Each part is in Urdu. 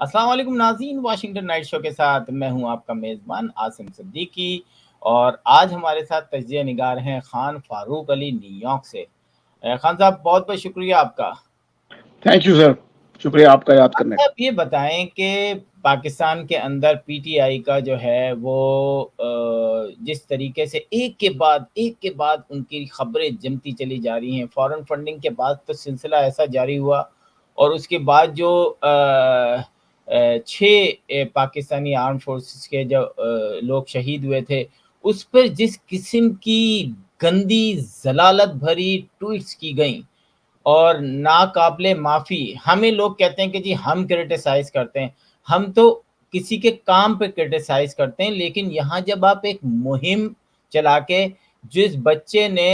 السلام علیکم ناظرین، واشنگٹن نائٹ شو کے ساتھ میں ہوں آپ کا میزبان عاصم صدیقی، اور آج ہمارے ساتھ تجزیہ نگار ہیں خان فاروق علی نیو یارک سے۔ خان صاحب، بہت بہت شکریہ آپ کا۔ تھینک یو سر، شکریہ آپ کا یاد کرنے کا۔ آپ یہ بتائیں کہ پاکستان کے اندر پی ٹی آئی کا جو ہے وہ جس طریقے سے ایک کے بعد ان کی خبریں جمتی چلی جا رہی ہیں، فورن فنڈنگ کے بعد تو سلسلہ ایسا جاری ہوا، اور اس کے بعد جو 6 پاکستانی آرم فورسز کے جو لوگ شہید ہوئے تھے، اس پر جس قسم کی گندی ضلالت بھری ٹویٹس کی گئیں اور ناقابل معافی، ہمیں لوگ کہتے ہیں کہ جی ہم کرٹیسائز کرتے ہیں، ہم تو کسی کے کام پہ کرٹیسائز کرتے ہیں، لیکن یہاں جب آپ ایک مہم چلا کے جس بچے نے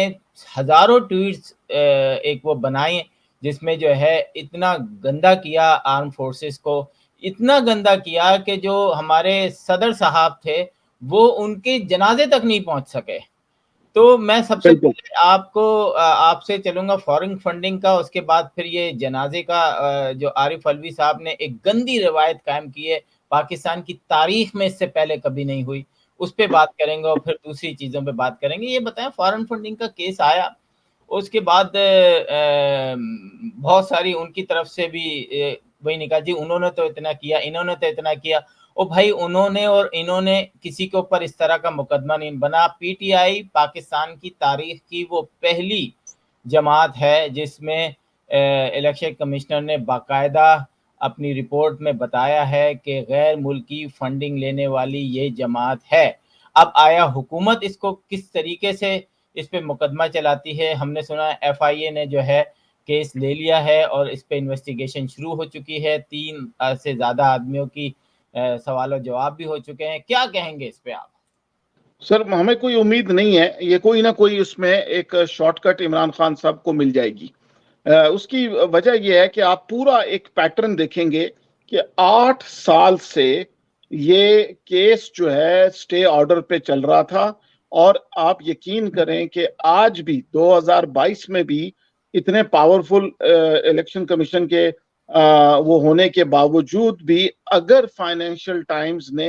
ہزاروں ٹویٹس ایک وہ بنائے جس میں جو ہے اتنا گندا کیا آرم فورسز کو، اتنا گندا کیا کہ جو ہمارے صدر صاحب تھے وہ ان کے جنازے تک نہیں پہنچ سکے۔ تو میں سب سے بالکل پہلے آپ سے چلوں گا فورن فنڈنگ کا، اس کے بعد پھر یہ جنازے کا جو عارف علوی صاحب نے ایک گندی روایت قائم کی ہے، پاکستان کی تاریخ میں اس سے پہلے کبھی نہیں ہوئی، اس پہ بات کریں گے، اور پھر دوسری چیزوں پہ بات کریں گے۔ یہ بتائیں، فورن فنڈنگ کا کیس آیا، اس کے بعد بہت ساری ان کی طرف سے بھی وہی نکاح، جی انہوں نے تو اتنا کیا، انہوں نے تو اتنا کیا۔ او بھائی، انہوں نے اور انہوں نے کسی کے اوپر اس طرح کا مقدمہ نہیں بنا۔ پی ٹی آئی پاکستان کی تاریخ کی وہ پہلی جماعت ہے جس میں الیکشن کمشنر نے باقاعدہ اپنی رپورٹ میں بتایا ہے کہ غیر ملکی فنڈنگ لینے والی یہ جماعت ہے۔ اب آیا حکومت اس کو کس طریقے سے اس پہ مقدمہ چلاتی ہے؟ ہم نے سنا ایف آئی اے نے جو ہے کیس لے لیا ہے اور اس پہ انویسٹیگیشن شروع ہو چکی ہے، 3 سے زیادہ آدمیوں کی سوال و جواب بھی ہو چکے ہیں۔ کیا کہیں گے اس پہ آپ؟ سر، ہمیں کوئی امید نہیں ہے، یہ کوئی نہ کوئی اس میں ایک شارٹ کٹ عمران خان صاحب کو مل جائے گی۔ اس کی وجہ یہ ہے کہ آپ پورا ایک پیٹرن دیکھیں گے کہ 8 سال سے یہ کیس جو ہے سٹے آرڈر پہ چل رہا تھا، اور آپ یقین کریں کہ آج بھی 2022 میں بھی اتنے پاورفل الیکشن کمیشن کے وہ ہونے کے باوجود بھی اگر فائنینشل ٹائمز نے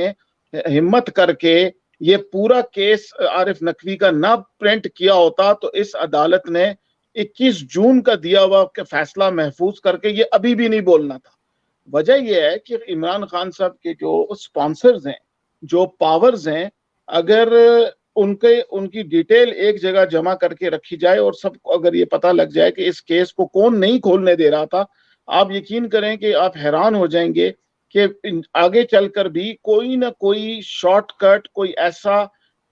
ہمت کر کے یہ پورا کیس عارف نقوی کا نہ پرنٹ کیا ہوتا تو اس عدالت نے 21 جون کا دیا ہوا فیصلہ محفوظ کر کے یہ ابھی بھی نہیں بولنا تھا۔ وجہ یہ ہے کہ عمران خان صاحب کے جو سپانسرز ہیں، جو پاورز ہیں، اگر ان کی ڈیٹیل ایک جگہ جمع کر کے رکھی جائے اور سب کو اگر یہ پتہ لگ جائے کہ اس کیس کو کون نہیں کھولنے دے رہا تھا، آپ یقین کریں کہ آپ حیران ہو جائیں گے کہ آگے چل کر بھی کوئی نہ کوئی شارٹ کٹ، کوئی ایسا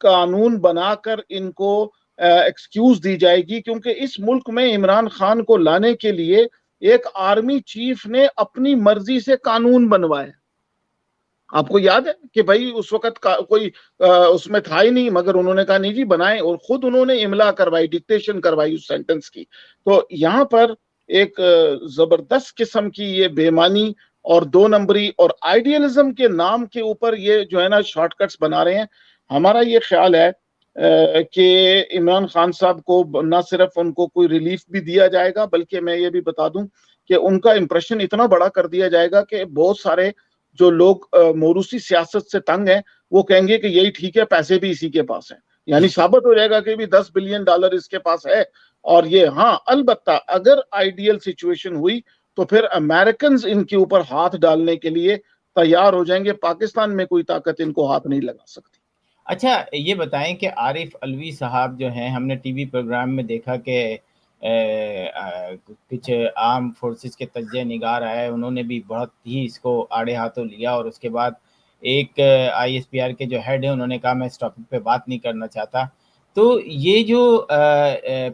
قانون بنا کر ان کو ایکسکیوز دی جائے گی، کیونکہ اس ملک میں عمران خان کو لانے کے لیے ایک آرمی چیف نے اپنی مرضی سے قانون بنوایا۔ آپ کو یاد ہے کہ بھائی اس وقت کوئی اس میں تھا ہی نہیں، مگر انہوں نے کہا نہیں جی بنائیں، اور خود انہوں نے املا کروائی، ڈکٹیشن کروائی اس سینٹنس کی۔ تو یہاں پر ایک زبردست قسم کی یہ بے معنی اور 2 نمبری اور آئیڈیالزم کے نام کے اوپر یہ جو ہے نا شارٹ کٹس بنا رہے ہیں۔ ہمارا یہ خیال ہے کہ عمران خان صاحب کو نہ صرف ان کو کوئی ریلیف بھی دیا جائے گا، بلکہ میں یہ بھی بتا دوں کہ ان کا امپریشن اتنا بڑا کر دیا جائے گا کہ بہت سارے جو لوگ موروثی سیاست سے تنگ ہیں وہ کہیں گے کہ یہی ٹھیک ہے، پیسے بھی اسی کے پاس ہیں، یعنی ثابت ہو جائے گا کہ بھی $10 بلین اس کے پاس ہے۔ اور یہ ہاں، البتہ اگر آئیڈیل سچویشن ہوئی تو پھر امریکنز ان کے اوپر ہاتھ ڈالنے کے لیے تیار ہو جائیں گے، پاکستان میں کوئی طاقت ان کو ہاتھ نہیں لگا سکتی۔ اچھا، یہ بتائیں کہ عارف علوی صاحب جو ہیں، ہم نے ٹی وی پروگرام میں دیکھا کہ کچھ آرم فورسز کے تجزیہ نگار آئے، انہوں نے بھی بہت ہی اس کو آڑے ہاتھوں لیا، اور اس کے بعد ایک آئی ایس پی آر کے جو ہیڈ ہیں انہوں نے کہا میں اس ٹاپک پہ بات نہیں کرنا چاہتا۔ تو یہ جو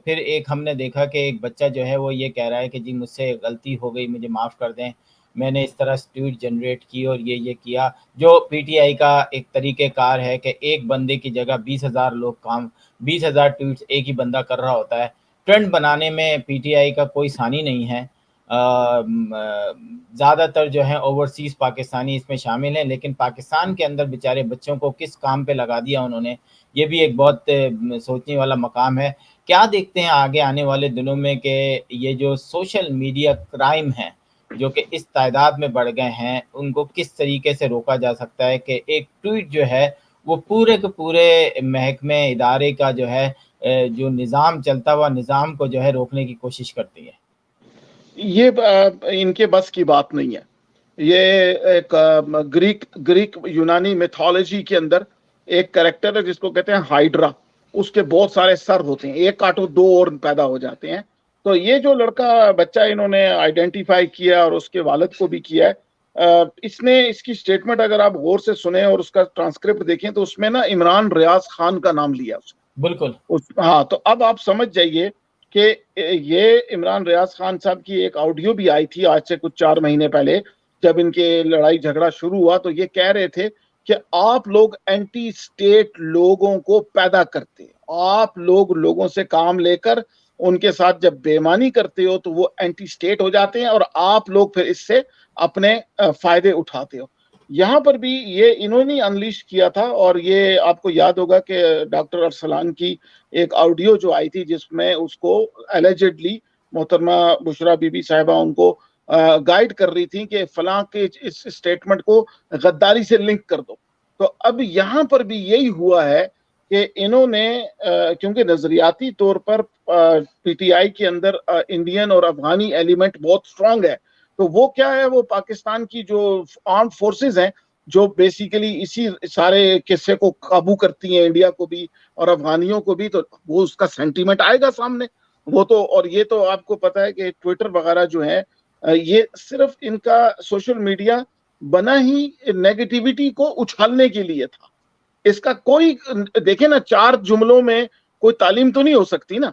پھر ایک ہم نے دیکھا کہ ایک بچہ جو ہے وہ یہ کہہ رہا ہے کہ جی مجھ سے غلطی ہو گئی، مجھے معاف کر دیں، میں نے اس طرح ٹویٹ جنریٹ کی اور یہ کیا، جو پی ٹی آئی کا ایک طریقہ کار ہے کہ ایک بندے کی جگہ 20,000 ٹویٹس ایک ہی بندہ کر رہا ہوتا ہے۔ ٹرینڈ بنانے میں پی ٹی آئی کا کوئی ثانی نہیں ہے۔ زیادہ تر جو ہیں اوورسیز پاکستانی اس میں شامل ہیں، لیکن پاکستان کے اندر بیچارے بچوں کو کس کام پہ لگا دیا انہوں نے، یہ بھی ایک بہت سوچنے والا مقام ہے۔ کیا دیکھتے ہیں آگے آنے والے دنوں میں کہ یہ جو سوشل میڈیا کرائم ہیں جو کہ اس تعداد میں بڑھ گئے ہیں ان کو کس طریقے سے روکا جا سکتا ہے کہ ایک ٹویٹ جو ہے وہ پورے کے پورے محکمے ادارے کا جو ہے جو نظام چلتا ہوا نظام کو جو ہے روکنے کی کوشش کرتی ہے. یہ ان کے بس کی بات نہیں ہے. یہ ایک گریک یونانی میتھولوجی کے اندر ایک کریکٹر ہے جس کو کہتے ہیں ہائیڈرا. اس کے بہت سارے سر ہوتے ہیں, ایک کاٹو دو اور پیدا ہو جاتے ہیں. تو یہ جو لڑکا بچہ انہوں نے آئیڈینٹیفائی کیا اور اس کے والد کو بھی کیا ہے, اس نے اس کی سٹیٹمنٹ اگر آپ غور سے سنیں اور اس کا ٹرانسکرپٹ دیکھیں تو اس میں نا عمران ریاض خان کا نام لیا اس نے. بالکل. ہاں, تو اب آپ سمجھ جائیے کہ یہ عمران ریاض خان صاحب کی ایک آڈیو بھی آئی تھی آج سے کچھ 4 مہینے پہلے, جب ان کے لڑائی جھگڑا شروع ہوا تو یہ کہہ رہے تھے کہ آپ لوگ اینٹی سٹیٹ لوگوں کو پیدا کرتے, آپ لوگوں سے کام لے کر ان کے ساتھ جب بے ایمانی کرتے ہو تو وہ اینٹی سٹیٹ ہو جاتے ہیں اور آپ لوگ پھر اس سے اپنے فائدے اٹھاتے ہو. یہاں پر بھی یہ انہوں نے انلیش کیا تھا, اور یہ آپ کو یاد ہوگا کہ ڈاکٹر ارسلان کی ایک آڈیو جو آئی تھی جس میں اس کو ایلیجڈلی محترمہ بشرا بی بی صاحبہ ان کو گائیڈ کر رہی تھی کہ فلاں کے اس سٹیٹمنٹ کو غداری سے لنک کر دو. تو اب یہاں پر بھی یہی ہوا ہے کہ انہوں نے کیونکہ نظریاتی طور پر پی ٹی آئی کے اندر انڈین اور افغانی ایلیمنٹ بہت سٹرونگ ہے, تو وہ کیا ہے, وہ پاکستان کی جو آرمڈ فورسز ہیں جو بیسیکلی اسی سارے قصے کو قابو کرتی ہیں, انڈیا کو بھی اور افغانیوں کو بھی, تو وہ اس کا سینٹیمنٹ آئے گا سامنے. وہ تو, اور یہ تو آپ کو پتا ہے کہ ٹویٹر وغیرہ جو ہے یہ صرف ان کا سوشل میڈیا بنا ہی نیگیٹیوٹی کو اچھالنے کے لیے تھا. اس کا کوئی دیکھیں نا, 4 جملوں میں کوئی تعلیم تو نہیں ہو سکتی نا,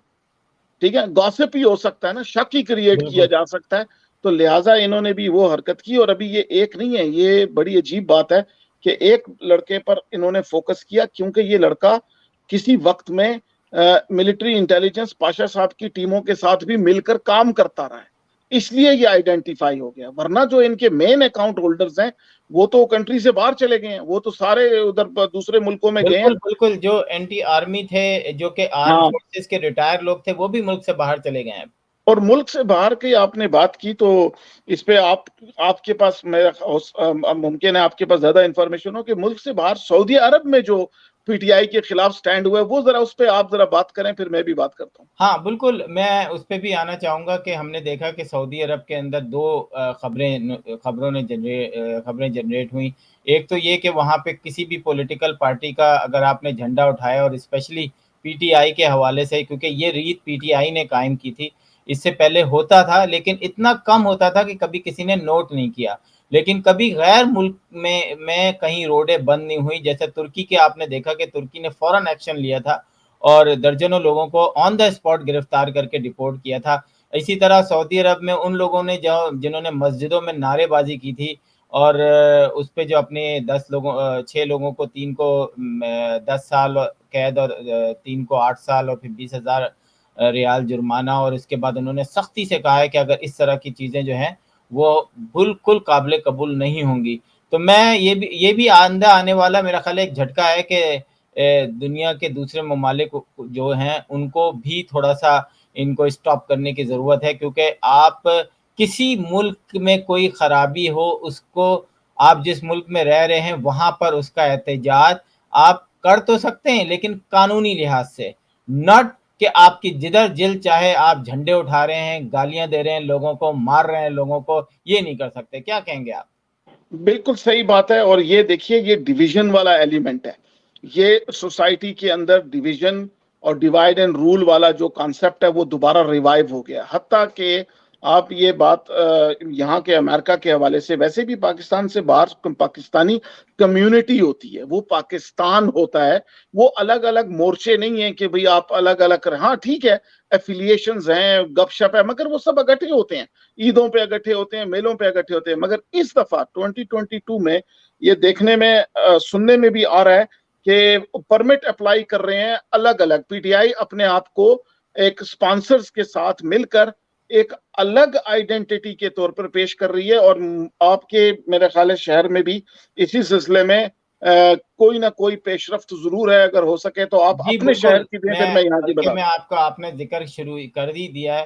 ٹھیک ہے, گاسپ ہی ہو سکتا ہے نا, شک ہی کریٹ کیا جا سکتا ہے. تو لہٰذا انہوں نے بھی وہ حرکت کی, اور ابھی یہ ایک نہیں ہے, یہ بڑی عجیب بات ہے کہ ایک لڑکے پر انہوں نے فوکس کیا کیونکہ یہ لڑکا کسی وقت میں ملٹری انٹیلیجنس پاشا صاحب کی ٹیموں کے ساتھ بھی مل کر کام کرتا رہا ہے, اس لیے یہ آئیڈینٹیفائی ہو گیا. ورنہ جو ان کے مین اکاؤنٹ ہولڈرز ہیں وہ تو کنٹری سے باہر چلے گئے ہیں, وہ تو سارے ادھر دوسرے ملکوں میں گئے ہیں. بالکل, جو اینٹی آرمی تھے, جو کہ آرم فورسز کے ریٹائر لوگ تھے, وہ بھی ملک سے باہر چلے گئے ہیں. اور ملک سے باہر کی آپ نے بات کی تو اس پہ آپ کے پاس ممکن ہے آپ کے پاس زیادہ انفارمیشن ہو کہ ملک سے باہر سعودی عرب میں جو پی ٹی آئی کے خلاف سٹینڈ ہوا ہے, وہ ذرا اس پہ آپ ذرا بات کریں, پھر میں بھی بات کرتا ہوں. ہاں بالکل, میں اس پہ بھی آنا چاہوں گا کہ ہم نے دیکھا کہ سعودی عرب کے اندر 2 خبریں جنریٹ ہوئیں. ایک تو یہ کہ وہاں پہ کسی بھی پولیٹیکل پارٹی کا اگر آپ نے جھنڈا اٹھایا, اور اسپیشلی پی ٹی آئی کے حوالے سے, کیونکہ یہ ریت پی ٹی آئی نے قائم کی تھی, اس سے پہلے ہوتا تھا لیکن اتنا کم ہوتا تھا کہ کبھی کسی نے نوٹ نہیں کیا. لیکن کبھی غیر ملک میں کہیں روڈیں بند نہیں ہوئی, جیسے ترکی کے آپ نے دیکھا کہ ترکی نے فوراً ایکشن لیا تھا اور درجنوں لوگوں کو آن دا اسپاٹ گرفتار کر کے ڈیپورٹ کیا تھا. اسی طرح سعودی عرب میں ان لوگوں نے جنہوں نے مسجدوں میں نعرے بازی کی تھی اور اس پہ جو اپنے 6 لوگوں کو 3 کو 10 سال قید اور 3 کو 8 سال اور پھر 20,000 ریال جرمانہ, اور اس کے بعد انہوں نے سختی سے کہا ہے کہ اگر اس طرح کی چیزیں جو ہیں وہ بالکل قابل قبول نہیں ہوں گی. تو میں یہ بھی آنے والا میرا خیال ایک جھٹکا ہے کہ دنیا کے دوسرے ممالک جو ہیں ان کو بھی تھوڑا سا ان کو اسٹاپ کرنے کی ضرورت ہے, کیونکہ آپ کسی ملک میں کوئی خرابی ہو, اس کو آپ جس ملک میں رہ رہے ہیں وہاں پر اس کا احتجاج آپ کر تو سکتے ہیں لیکن قانونی لحاظ سے, ناٹ کہ آپ کی جدھر جل چاہے آپ جھنڈے اٹھا رہے ہیں, گالیاں دے رہے ہیں لوگوں کو, مار رہے ہیں لوگوں کو, یہ نہیں کر سکتے. کیا کہیں گے آپ؟ بالکل صحیح بات ہے, اور یہ دیکھیے یہ ڈویژن والا ایلیمنٹ ہے. یہ سوسائٹی کے اندر ڈویژن اور ڈیوائڈ اینڈ رول والا جو کانسیپٹ ہے وہ دوبارہ ریوائیو ہو گیا. حتیٰ کہ آپ یہ بات یہاں کے امریکہ کے حوالے سے, ویسے بھی پاکستان سے باہر پاکستانی کمیونٹی ہوتی ہے, وہ پاکستان ہوتا ہے, وہ الگ الگ مورچے نہیں ہیں کہ بھئی آپ الگ الگ کریں. ہاں ٹھیک ہے, ایفیلیشنز ہیں, گپ شپ ہے, مگر وہ سب اکٹھے ہوتے ہیں, عیدوں پہ اکٹھے ہوتے ہیں, میلوں پہ اکٹھے ہوتے ہیں. مگر اس دفعہ 2022 میں یہ دیکھنے میں سننے میں بھی آ رہا ہے کہ پرمٹ اپلائی کر رہے ہیں الگ الگ. پی ٹی آئی اپنے آپ کو ایک سپانسرز کے ساتھ مل کر ایک الگ آئیڈینٹی کے طور پر پیش کر رہی ہے, اور آپ کے میرے خیال شہر میں بھی اسی سلسلے میں کوئی نہ کوئی پیش رفت ضرور ہے. اگر ہو سکے تو آپ اپنے شہر کی دیں, پھر میں یہاں کی بتا دوں. آپ نے ذکر شروع کر ہی دیا ہے.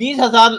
20,000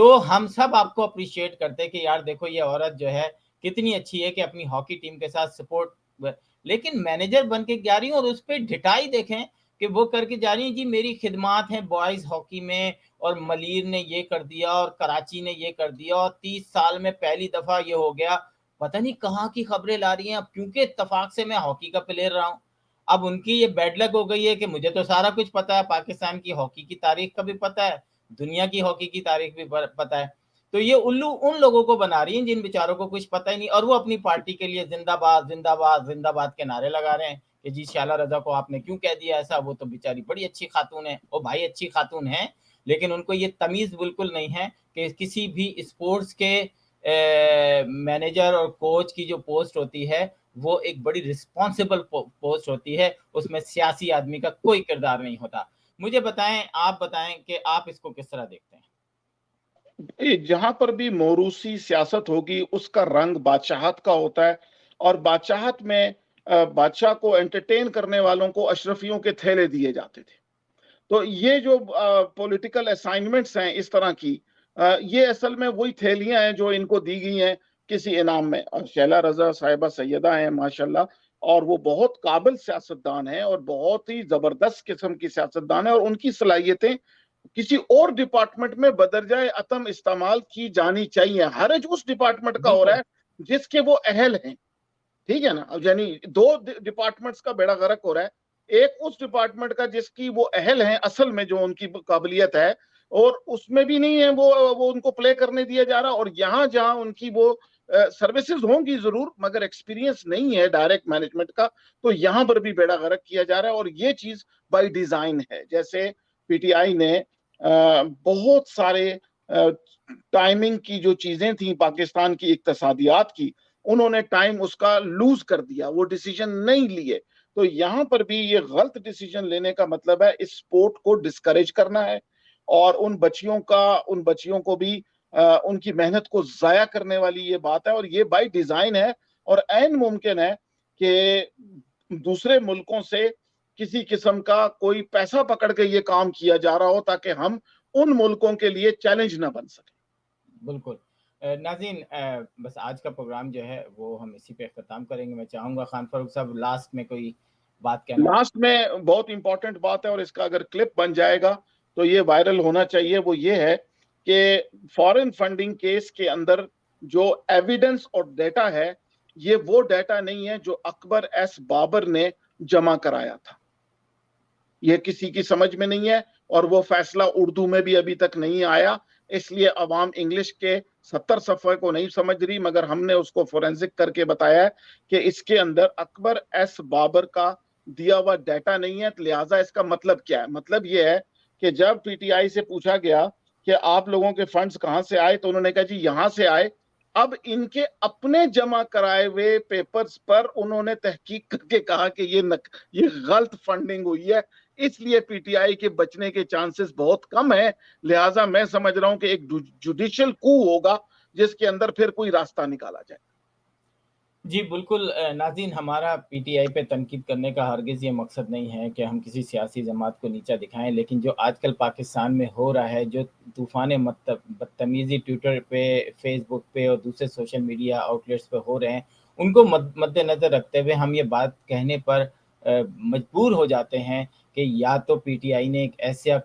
تو ہم سب آپ کو اپریشیٹ کرتے ہیں کہ یار دیکھو یہ عورت جو ہے کتنی اچھی ہے کہ اپنی ہاکی ٹیم کے ساتھ سپورٹ، لیکن مینیجر بن کے جا رہی ہوں اور اس پہ ڈٹائی دیکھیں کہ وہ کر کے جا رہی ہیں جی میری خدمات ہیں بوائز ہاکی میں، اور ملیر نے یہ کر دیا اور کراچی نے یہ کر دیا، اور 30 سال میں پہلی دفعہ یہ ہو گیا، پتہ نہیں کہاں کی خبریں لا رہی ہیں۔ اب کیونکہ اتفاق سے میں ہاکی کا پلیئر رہا ہوں، اب ان کی یہ بیڈ لک ہو گئی ہے کہ مجھے تو سارا کچھ پتا ہے، پاکستان کی ہاکی کی تاریخ کا بھی پتا ہے، دنیا کی ہاکی کی تاریخ بھی پتا ہے، تو یہ الو ان لوگوں کو بنا رہی ہیں جن بیچاروں کو کچھ پتہ ہی نہیں، اور وہ اپنی پارٹی کے لیے زندہ باد زندہ باد زندہ باد کے نعرے لگا رہے ہیں کہ جی شائلہ رضا کو آپ نے کیوں کہہ دیا ایسا، وہ تو بیچاری بڑی اچھی خاتون ہے۔ وہ بھائی اچھی خاتون ہیں، لیکن ان کو یہ تمیز بالکل نہیں ہے کہ کسی بھی اسپورٹس کے مینیجر اور کوچ کی جو پوسٹ ہوتی ہے وہ ایک بڑی رسپانسبل پوسٹ ہوتی ہے، اس میں سیاسی آدمی کا کوئی کردار نہیں ہوتا۔ مجھے بتائیں، آپ بتائیں کہ آپ اس کو کس طرح دیکھتے ہیں؟ جہاں پر بھی موروثی سیاست ہوگی اس کا رنگ بادشاہت کا ہوتا ہے، اور بادشاہت میں بادشاہ کو انٹرٹین کرنے والوں کو اشرفیوں کے تھیلے دیے جاتے تھے۔ تو یہ جو پولیٹیکل اسائنمنٹس ہیں اس طرح کی، یہ اصل میں وہی تھیلیاں ہیں جو ان کو دی گئی ہیں کسی انعام میں۔ شائلہ رضا صاحبہ سیدہ ہیں ماشاءاللہ، اور وہ بہت قابل سیاستدان ہیں اور بہت ہی زبردست قسم کی سیاستدان ہیں، اور ان کی صلاحیتیں کسی اور ڈپارٹمنٹ میں بدرجہ عتم استعمال کی جانی چاہیے۔ حرج اس ڈپارٹمنٹ کا ہو رہا ہے جس کے وہ اہل ہیں، ٹھیک ہے نا؟ یعنی دو ڈپارٹمنٹس کا بیڑا غرق ہو رہا ہے، ایک اس ڈپارٹمنٹ کا جس کی وہ اہل ہیں اصل میں، جو ان کی قابلیت ہے، اور اس میں بھی نہیں ہے وہ ان کو پلے کرنے دیا جا رہا، اور یہاں جہاں ان کی وہ سروسز ہوں گی ضرور مگر ایکسپیرینس نہیں ہے ڈائریکٹ مینجمنٹ کا، تو یہاں پر بھی بیڑا غرق کیا جا رہا ہے، اور یہ چیز بائی ڈیزائن ہے۔ جیسے پی ٹی آئی نے بہت سارے ٹائمنگ کی جو چیزیں تھیں پاکستان کی اقتصادیات کی، انہوں نے ٹائم اس کا لوز کر دیا، وہ ڈیسیجن نہیں لیے۔ تو یہاں پر بھی یہ غلط ڈیسیجن لینے کا مطلب ہے اس سپورٹ کو ڈسکریج کرنا ہے، اور ان بچیوں کو بھی ان کی محنت کو ضائع کرنے والی یہ بات ہے، اور یہ بائی ڈیزائن ہے، اور عین ممکن ہے کہ دوسرے ملکوں سے کسی قسم کا کوئی پیسہ پکڑ کے یہ کام کیا جا رہا ہو تاکہ ہم ان ملکوں کے لیے چیلنج نہ بن سکے۔ بالکل ناظرین، بس آج کا پروگرام جو ہے وہ ہم اسی پہ اختتام کریں گے۔ میں چاہوں گا خان فاروق صاحب لاسٹ میں کوئی بات کہنا۔ لاسٹ میں بہت امپورٹنٹ بات ہے، اور اس کا اگر کلپ بن جائے گا تو یہ وائرل ہونا چاہیے، وہ یہ ہے کہ فارن فنڈنگ کیس کے اندر جو ایویڈنس اور ڈیٹا ہے، یہ وہ ڈیٹا نہیں ہے جو اکبر ایس بابر نے جمع کرایا تھا، یہ کسی کی سمجھ میں نہیں ہے، اور وہ فیصلہ اردو میں بھی ابھی تک نہیں آیا، اس لیے عوام انگلش کے 70 صفحے کو نہیں سمجھ رہی، مگر ہم نے اس کو فورینزک کر کے بتایا ہے کہ اس کے اندر اکبر ایس بابر کا دیا ہوا ڈیٹا نہیں ہے۔ لہٰذا اس کا مطلب کیا ہے؟ مطلب یہ ہے کہ جب پی ٹی آئی سے پوچھا گیا کہ آپ لوگوں کے فنڈز کہاں سے آئے، تو انہوں نے کہا جی یہاں سے آئے۔ اب ان کے اپنے جمع کرائے ہوئے پیپرز پر انہوں نے تحقیق کر کے کہا کہ یہ غلط فنڈنگ ہوئی ہے، اس لیے پی ٹی آئی کے بچنے کے چانسز بہت کم ہیں۔ لہٰذا میں سمجھ رہا ہوں کہ ایک جوڈیشل کو ہوگا جس کے اندر پھر کوئی راستہ نکالا جائے۔ جی بالکل ناظرین، ہمارا پی ٹی آئی پہ تنقید کرنے کا ہرگز یہ مقصد نہیں ہے کہ ہم کسی سیاسی جماعت کو نیچا دکھائیں، لیکن جو آج کل پاکستان میں ہو رہا ہے، جو طوفان بدتمیزی ٹویٹر پہ، فیس بک پہ اور دوسرے سوشل میڈیا آؤٹلیٹس پہ ہو رہے ہیں، ان کو مد نظر رکھتے ہوئے ہم یہ بات کہنے پر مجبور ہو جاتے ہیں کہ یا تو پی ٹی آئی نے ایک ایسا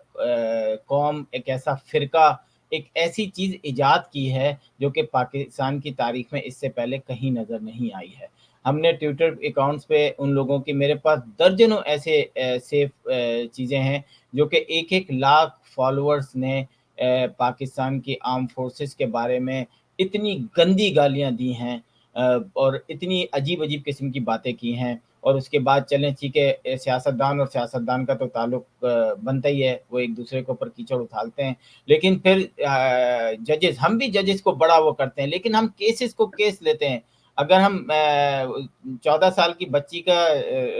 قوم، ایک ایسا فرقہ، ایک ایسی چیز ایجاد کی ہے جو کہ پاکستان کی تاریخ میں اس سے پہلے کہیں نظر نہیں آئی ہے۔ ہم نے ٹویٹر اکاؤنٹس پہ ان لوگوں کی، میرے پاس درجنوں ایسے سیف چیزیں ہیں جو کہ 1 لاکھ فالوورز نے پاکستان کی آرم فورسز کے بارے میں اتنی گندی گالیاں دی ہیں اور اتنی عجیب قسم کی باتیں کی ہیں، اور اس کے بعد چلیں ٹھیک ہے، سیاستدان اور سیاستدان کا تو تعلق بنتا ہی ہے، وہ ایک دوسرے کے اوپر کیچڑ اچھالتے ہیں، لیکن پھر ججز، ہم بھی ججز کو بڑا وہ کرتے ہیں، لیکن ہم کیس لیتے ہیں۔ اگر ہم 14 سال کی بچی کا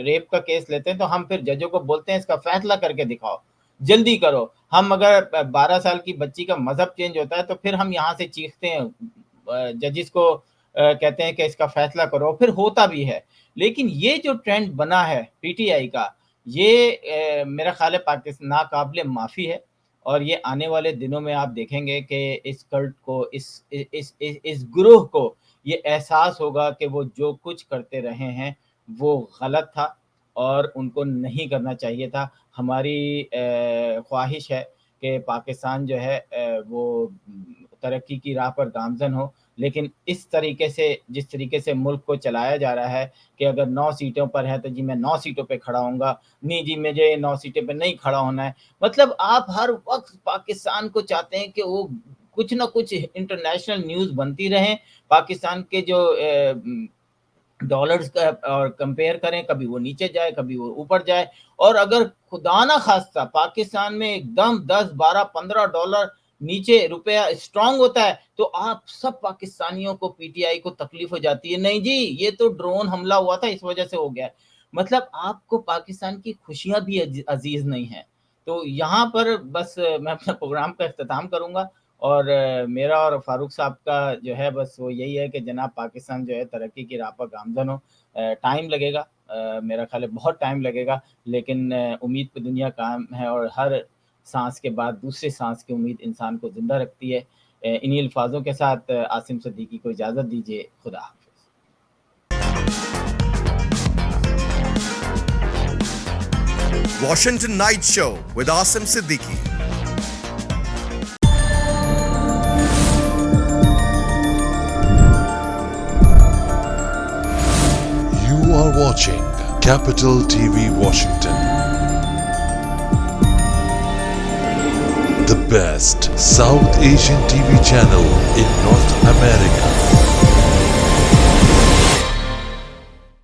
ریپ کا کیس لیتے ہیں تو ہم پھر ججوں کو بولتے ہیں اس کا فیصلہ کر کے دکھاؤ، جلدی کرو۔ ہم اگر 12 سال کی بچی کا مذہب چینج ہوتا ہے تو پھر ہم یہاں سے چیختے ہیں، ججز کو کہتے ہیں کہ اس کا فیصلہ کرو، پھر ہوتا بھی ہے۔ لیکن یہ جو ٹرینڈ بنا ہے پی ٹی آئی کا، یہ میرا خیال ہے پاکستان ناقابل معافی ہے، اور یہ آنے والے دنوں میں آپ دیکھیں گے کہ اس کلٹ کو اس گروہ کو یہ احساس ہوگا کہ وہ جو کچھ کرتے رہے ہیں وہ غلط تھا اور ان کو نہیں کرنا چاہیے تھا. ہماری خواہش ہے کہ پاکستان جو ہے وہ ترقی کی راہ پر گامزن ہو، لیکن اس طریقے سے جس طریقے سے ملک کو چلایا جا رہا ہے کہ اگر 9 سیٹوں پر ہے تو جی میں 9 سیٹوں پہ کھڑا ہوں گا، نہیں جی مجھے 9 سیٹوں پہ نہیں کھڑا ہونا ہے. مطلب آپ ہر وقت پاکستان کو چاہتے ہیں کہ وہ کچھ نہ کچھ انٹرنیشنل نیوز بنتی رہیں، پاکستان کے جو ڈالرز کا اور کمپیئر کریں، کبھی وہ نیچے جائے کبھی وہ اوپر جائے. اور اگر خدا نہ خواستہ پاکستان میں ایک دم 10 12 15 ڈالر نیچے روپیہ اسٹرانگ ہوتا ہے تو آپ سب پاکستانیوں کو پی ٹی آئی کو تکلیف ہو جاتی ہے، نہیں جی یہ تو ڈرون حملہ ہوا تھا اس وجہ سے ہو گیا. مطلب آپ کو پاکستان کی خوشیاں بھی عزیز نہیں ہیں. تو یہاں پر بس میں اپنا پروگرام کا اختتام کروں گا، اور میرا اور فاروق صاحب کا جو ہے بس وہ یہی ہے کہ جناب پاکستان جو ہے ترقی کی راہ پر گامزن ہو. ٹائم لگے گا، میرا خیال ہے بہت ٹائم لگے گا، لیکن امید پہ دنیا قائم ہے اور ہر سانس کے بعد دوسرے سانس کی امید انسان کو زندہ رکھتی ہے. انہی الفاظوں کے ساتھ عاصم صدیقی کو اجازت دیجیے. خدا حافظ. Washington Night Show with Asim Siddiqui. You are watching Capital TV Washington. The best South Asian TV channel in North America.